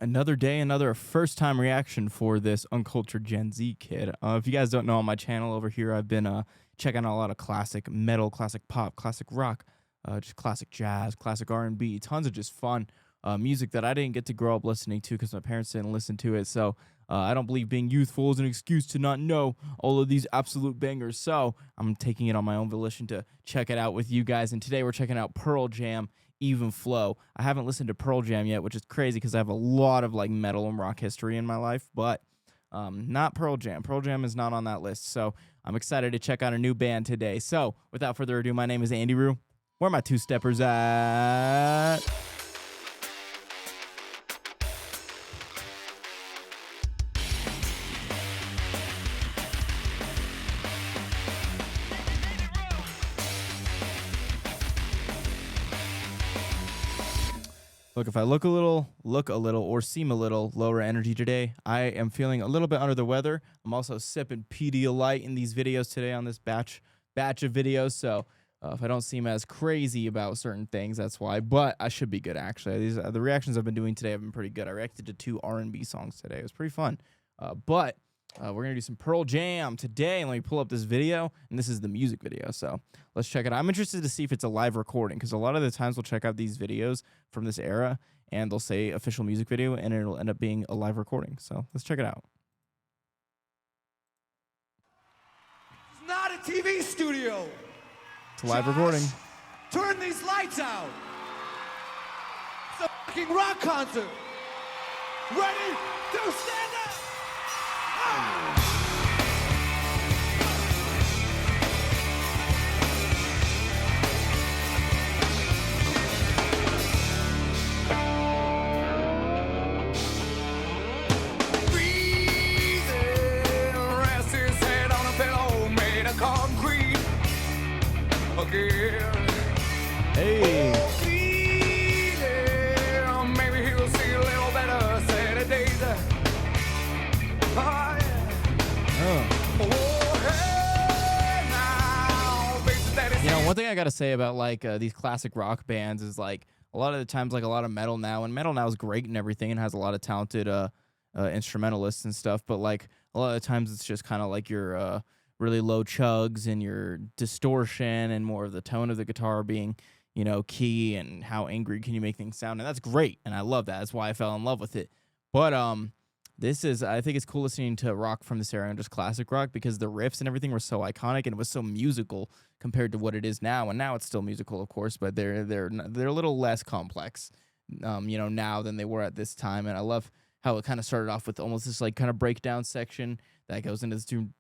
Another day, another first time reaction for this uncultured Gen Z kid. If you guys don't know, on my channel over here, I've been checking out a lot of classic metal, classic pop, classic rock, just classic jazz, classic R&B, tons of just fun music that I didn't get to grow up listening to because my parents didn't listen to it. So I don't believe being youthful is an excuse to not know all of these absolute bangers. So I'm taking it on my own volition to check it out with you guys. And today we're checking out Pearl Jam, Even Flow. I haven't listened to Pearl Jam yet, which is crazy because I have a lot of like metal and rock history in my life, but not Pearl Jam. Pearl Jam is not on that list. So I'm excited to check out a new band today. So without further ado, my name is itsandiroo. Where are my two-steppers at? Look, if I look a little, or seem a little lower energy today, I am feeling a little bit under the weather. I'm also sipping Pedialyte in these videos today on this batch of videos. So if I don't seem as crazy about certain things, that's why. But I should be good, actually. These the reactions I've been doing today have been pretty good. I reacted to 2 R&B songs today. It was pretty fun. But we're going to do some Pearl Jam today. And let me pull up this video. And this is the music video. So let's check it out. I'm interested to see if it's a live recording, because a lot of the times we'll check out these videos from this era and they'll say official music video and it'll end up being a live recording. So let's check it out. It's not a TV studio. It's a live recording. Turn these lights out. It's a fucking rock concert. Ready to stand up. Hey. Maybe he'll see a little better Saturdays. Oh, yeah. You know, one thing I gotta say about like these classic rock bands is like a lot of the times, like a lot of metal now, and metal now is great and everything and has a lot of talented instrumentalists and stuff, but like a lot of the times it's just kind of like your really low chugs and your distortion and more of the tone of the guitar being, you know, key, and how angry can you make things sound. And that's great. And I love that. That's why I fell in love with it. But I think it's cool listening to rock from this era and just classic rock, because the riffs and everything were so iconic and it was so musical compared to what it is now. And now it's still musical, of course, but they're a little less complex, you know, now than they were at this time. And I love how it kind of started off with almost this like kind of breakdown section that goes into this I don't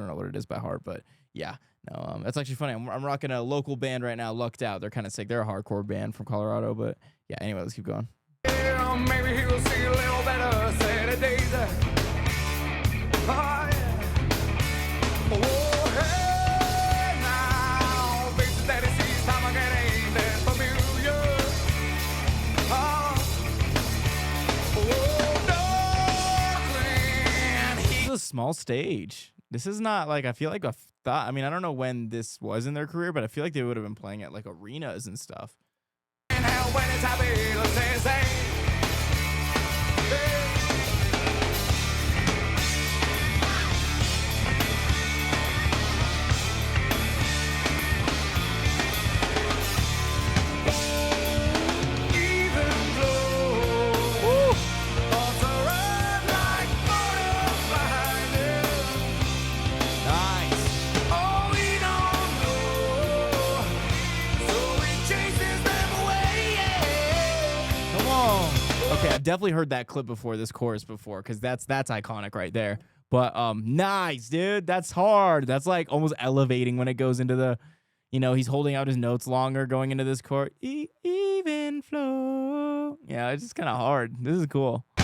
know what it is by heart, but yeah, no, that's actually funny. I'm rocking a local band right now, Lucked Out. They're kind of sick. They're a hardcore band from Colorado, but yeah. Anyway, let's keep going. Yeah, maybe he'll see a little better Saturdays. Oh, yeah. Oh, hey, now, baby, daddy sees time again, ain't that familiar? This is a small stage. This is not like, I feel like I mean, I don't know when this was in their career, but I feel like they would have been playing at like arenas and stuff. And how when it's happy, let's say. Okay, I've definitely heard that clip before, this chorus before, because that's iconic right there. But nice, dude. That's hard. That's like almost elevating when it goes into the, you know, he's holding out his notes longer going into this chord. Even flow. Yeah, it's just kind of hard. This is cool. I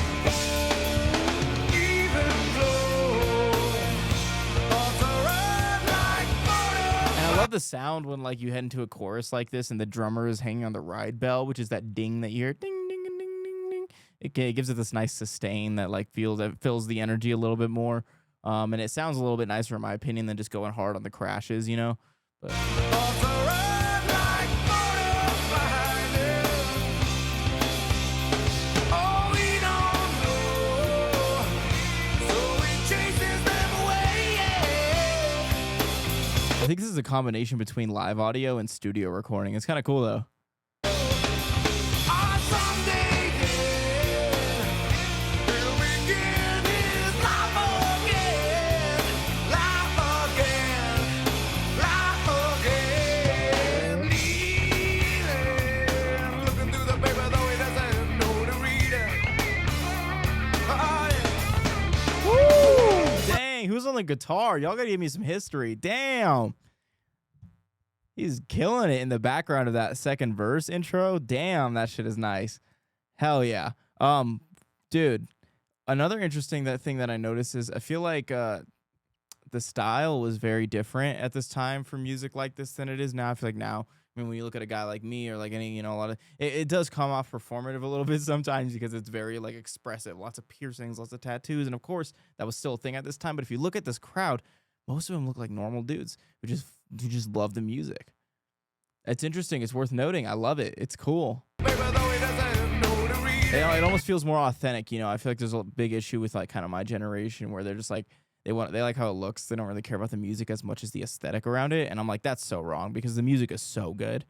love the sound when like you head into a chorus like this and the drummer is hanging on the ride bell, which is that ding that you hear, ding ding ding ding ding ding. It gives it this nice sustain that like fills the energy a little bit more. And it sounds a little bit nicer in my opinion than just going hard on the crashes, you know. But a combination between live audio and studio recording. It's kind of cool though. Who's on the guitar? Y'all gotta give me some history. Damn. He's killing it in the background of that second verse intro. Damn, that shit is nice. Hell yeah. Dude, another interesting thing that I noticed is I feel like the style was very different at this time for music like this than it is now. I feel like now, I mean, when you look at a guy like me or like any, you know, a lot of it does come off performative a little bit sometimes because it's very like expressive, lots of piercings, lots of tattoos, and of course that was still a thing at this time. But if you look at this crowd, most of them look like normal dudes who just love the music. It's interesting. It's worth noting. I love it. It's cool. It almost feels more authentic. You know, I feel like there's a big issue with like kind of my generation where they're just like they like how it looks. They don't really care about the music as much as the aesthetic around it. And I'm like, that's so wrong because the music is so good.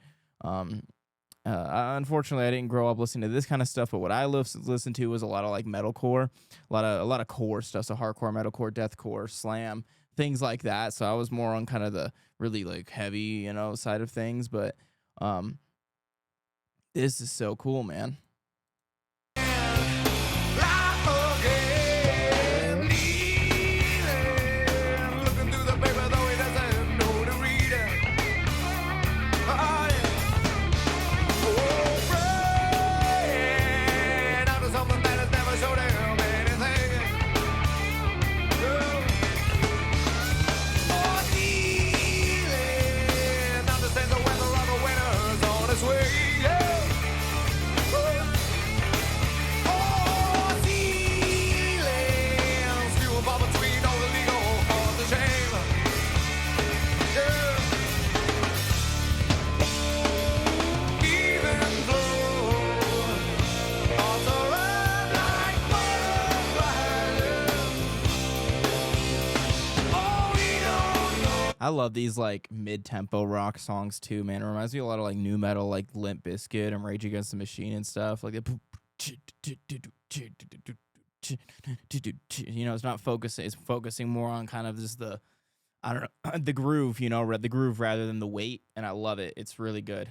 Unfortunately, I didn't grow up listening to this kind of stuff, but what I listened to was a lot of like metalcore, a lot of core stuff, so hardcore, metalcore, deathcore, slam, things like that. So I was more on kind of the really like heavy, you know, side of things. But this is so cool, man. I love these like mid-tempo rock songs too, man. It reminds me a lot of like new metal, like Limp Bizkit and Rage Against the Machine and stuff. Like, you know, it's not focusing. It's focusing more on kind of just the, I don't know, the groove. You know, the groove rather than the weight. And I love it. It's really good.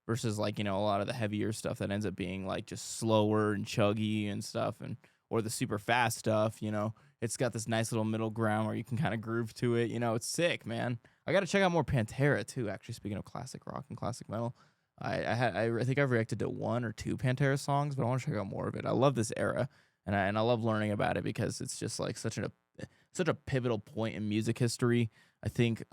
Versus like, you know, a lot of the heavier stuff that ends up being like just slower and chuggy and stuff, and or the super fast stuff. You know, it's got this nice little middle ground where you can kind of groove to it. You know, it's sick, man. I got to check out more Pantera too. Actually, speaking of classic rock and classic metal, I think I've reacted to 1 or 2 Pantera songs, but I want to check out more of it. I love this era, and I love learning about it because it's just like such a pivotal point in music history. I think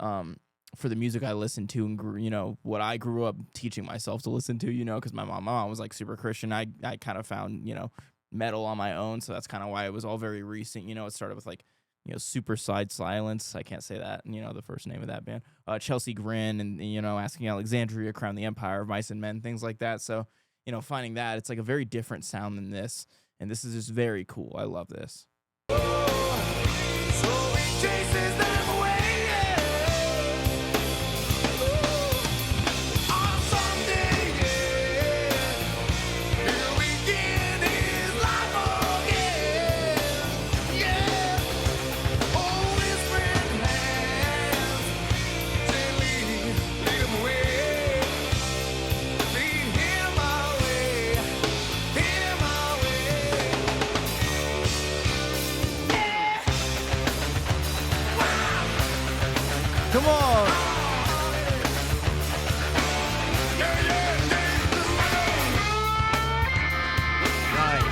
for the music I listened to and you know, what I grew up teaching myself to listen to, you know, because my mom was like super Christian. I kind of found, you know, metal on my own, so that's kind of why it was all very recent. You know, it started with like, you know, Super Side Silence. I can't say that, you know, the first name of that band. Chelsea Grin and, you know, Asking Alexandria, Crown the Empire of Mice and Men, things like that. So, you know, finding that, it's like a very different sound than this. And this is just very cool. I love this. So he chases them away. On Sunday, he'll begin his life again. Yeah, hold his friend hands. Say, lead him away. Lead him away. Him away. Come on. Nice.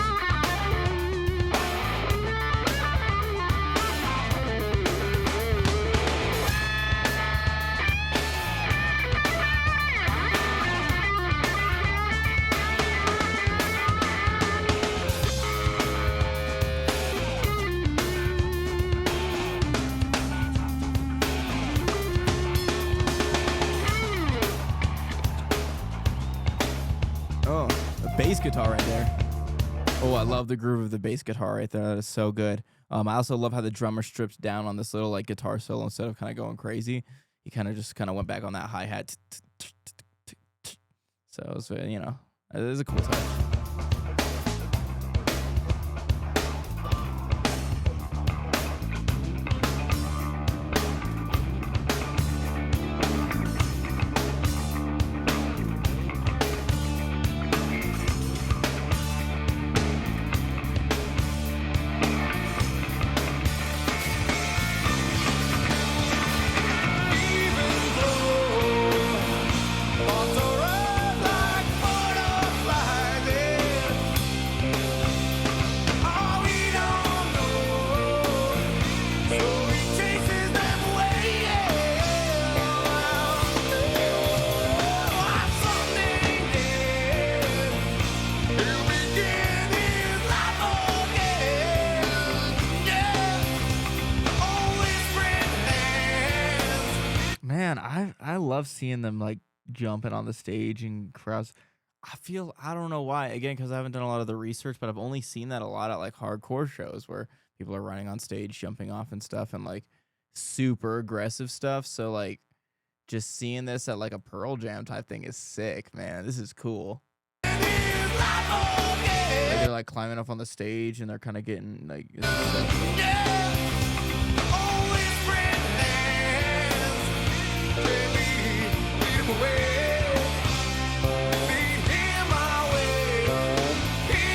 Oh, a bass guitar right there. Oh, I love the groove of the bass guitar right there. That is so good. I also love how the drummer strips down on this little like guitar solo instead of kind of going crazy. he kind of went back on that hi-hat. So it was, you know, it was a cool touch. Man, I love seeing them like jumping on the stage and crowds. I don't know why. Again, because I haven't done a lot of the research, but I've only seen that a lot at like hardcore shows where people are running on stage, jumping off and stuff, and like super aggressive stuff. So like just seeing this at like a Pearl Jam type thing is sick, man. This is cool. Like they're like climbing up on the stage and they're kind of getting like.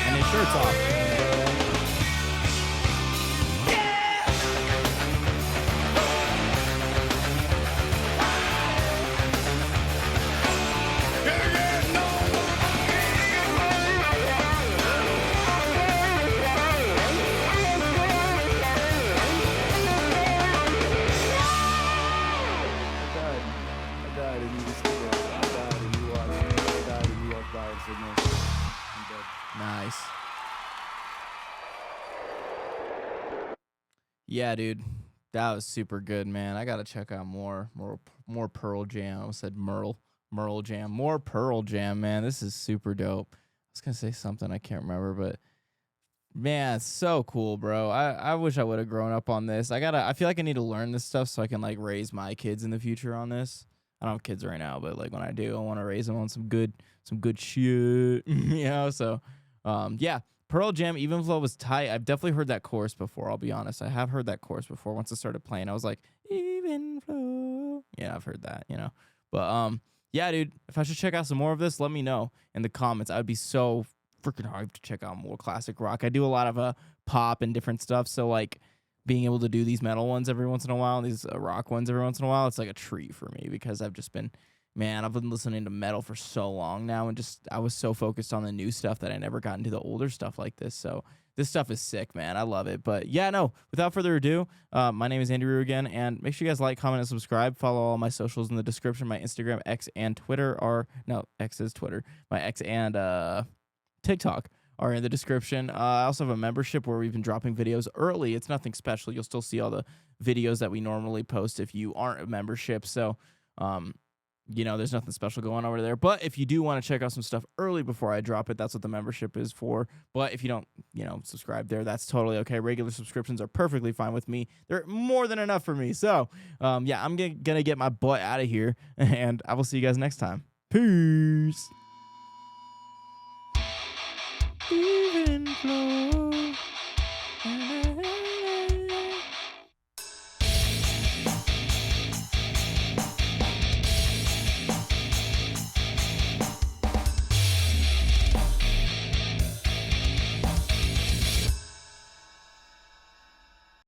And his shirt's off. Nice. Yeah, dude. That was super good, man. I gotta check out more Pearl Jam. I almost said Merle Jam. More Pearl Jam, man. This is super dope. I was gonna say something I can't remember, but man, it's so cool, bro. I wish I would have grown up on this. I feel like I need to learn this stuff so I can like raise my kids in the future on this. I don't have kids right now, but like when I do, I want to raise them on some good shit. You know, so yeah. Pearl Jam Even Flow was tight. I've definitely heard that chorus before, I'll be honest. I have heard that chorus before. Once it started playing, I was like, Even Flow. Yeah, I've heard that, you know. But yeah, dude, if I should check out some more of this, let me know in the comments. I would be so freaking hyped to check out more classic rock. I do a lot of pop and different stuff, so like being able to do these metal ones every once in a while, these rock ones every once in a while, it's like a treat for me because I've been listening to metal for so long now, and I was so focused on the new stuff that I never got into the older stuff like this. So this stuff is sick, man. I love it. But yeah, no, without further ado, my name is itsandiroo again, and make sure you guys like, comment, and subscribe. Follow all my socials in the description. My Instagram, X, and Twitter X is Twitter. My X and TikTok are in the description. I also have a membership where we've been dropping videos early. It's nothing special. You'll still see all the videos that we normally post if you aren't a membership. So, you know, there's nothing special going over there. But if you do want to check out some stuff early before I drop it, that's what the membership is for. But if you don't, you know, subscribe there, that's totally okay. Regular subscriptions are perfectly fine with me. They're more than enough for me. So, yeah, I'm gonna get my butt out of here, and I will see you guys next time. Peace.